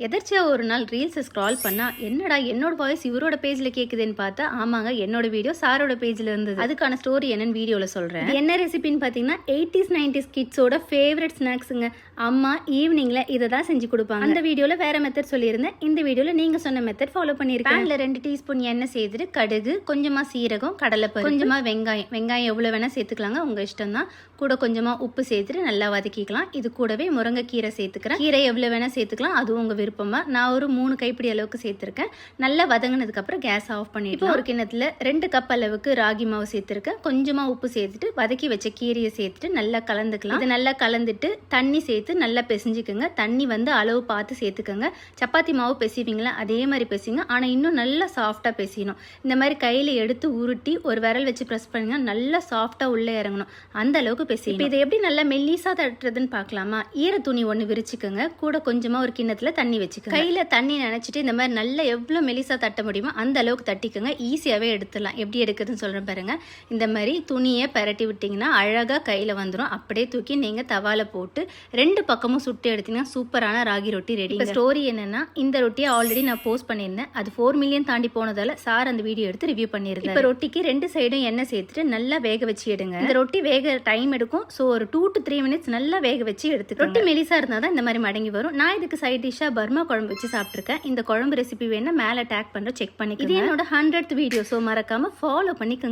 எதர்ச்சியா ஒரு நாள் reels scroll பண்ணா என்னடா என்னோட வாய்ஸ் இவரோட பேஜ்ல கேக்குதுன்னு பார்த்தா ஆமாங்க என்னோட வீடியோ சாரோட பேஜ்ல இருந்தது. அதுக்கான ஸ்டோரி என்னன்னு வீடியோல சொல்றேன். என்ன ரெசிபின்னு பாத்தீங்கன்னா 80s 90s கிட்ஸோட ஃபேவரட் ஸ்நாக்ஸுங்க. அம்மா ஈவினிங்ல இதை தான் செஞ்சு கொடுப்பாங்க. அந்த வீடியோல வேற மெத்தட் சொல்லியிருந்தேன், இந்த வீடியோல நீங்க சொன்ன மெத்தட் ஃபாலோ பண்ணிருக்கேன். பேன்ல 2 டீஸ்பூன் எண்ணெய் சேர்த்துட்டு கடுகு, கொஞ்சமா சீரகம், கடலைப்பருப்பு, கொஞ்சமா வெங்காயம் எவ்வளவு வேணா சேர்த்துக்கலாங்க, உங்க இஷ்டம் தான். கூட கொஞ்சமா உப்பு சேர்த்துட்டு நல்லா வதக்கிக்கலாம். இது கூடவே முருங்கைக்கீரை சேர்த்துக்கிறேன். கீரை எவ்வளவு வேணா சேர்த்துக்கலாம், அது உங்க விருப்பமா. நான் ஒரு 3 கைப்பிடி அளவுக்கு சேர்த்திருக்கேன். நல்லா வதங்கினதுக்கு அப்புறம் கேஸ் ஆஃப் பண்ணிட்டு ஒரு கிண்ணத்துல 2 கப் அளவுக்கு ராகி மாவு சேர்த்திருக்கேன். கொஞ்சமா உப்பு சேர்த்துட்டு வதக்கி வச்ச கீரையை சேர்த்துட்டு நல்லா கலந்துக்கலாம். இது நல்லா கலந்துட்டு தண்ணி சேர்த்து நல்லா பிசைஞ்சுக்கோங்க. தண்ணி வந்து அளவு பார்த்து சேர்த்துக்கோங்க. சப்பாத்தி மாவு பிசைவீங்களா அதே மாதிரி பிசைங்க, ஆனா இன்னும் நல்லா சாஃப்டா பிசையணும். இந்த மாதிரி கையில எடுத்து உருட்டி ஒரு விரல் வச்சு ப்ரெஸ் பண்ணுங்க, நல்லா சாஃப்டா உள்ள இறங்கணும், அந்த அளவுக்கு பிசையணும். இதை எப்படி நல்லா மெல்லிசா தட்டுறதுன்னு பார்க்கலாமா? ஈர துணி ஒன்று விரிச்சுக்கோங்க. கூட கொஞ்சமா ஒரு கிண்ணத்துல தண்ணி வச்சுக்கோங்க. கையில தண்ணி நினைச்சிட்டு இந்த மாதிரி நல்லா எவ்வளவு மெலிசா தட்ட முடியுமோ அந்த அளவுக்கு தட்டிக்கோங்க. ஈஸியாவே எடுத்துடலாம். எப்படி எடுக்குதுன்னு சொல்றேன் பாருங்க. இந்த மாதிரி துணியை பரட்டி விட்டீங்கன்னா அழகா கையில வந்துடும். அப்படியே தூக்கி நீங்க தவால போட்டு 2 பக்கமும் சுட்டு எடுத்தீங்கன்னா சூப்பரான ராகி ரொட்டி ரெடி. ஸ்டோரி என்னன்னா, இந்த ரொட்டியை ஆல்ரெடி நான் போஸ்ட் பண்ணியிருந்தேன். அது 4 மில்லியன் தாண்டி போனதால சார் அந்த வீடியோ எடுத்து ரிவ்யூ பண்ணியிருந்தேன். இப்போ ரொட்டிக்கு 2 சைடும் எண்ணெய் சேர்த்துட்டு நல்லா வேக வச்சு எடுங்க. இந்த ரொட்டி வேக டைம் எடுக்கும். ஸோ ஒரு 2 to 3 மினிட்ஸ் நல்லா வேக வச்சு எடுத்து. ரொட்டி மெலிசா இருந்தால் தான் இந்த மாதிரி மடங்கி வரும். நான் இதுக்கு சைட் டிஷ்ஷா பர்மா குழம்பு வச்சு சாப்பிட்ருக்கேன். இந்த குழம்பு ரெசிபி வேணா மேலே டேக் பண்ணுற செக் பண்ணிக்கோங்க. இது என்னோட 100th வீடியோ, ஸோ மறக்காம ஃபாலோ பண்ணிக்கோங்க.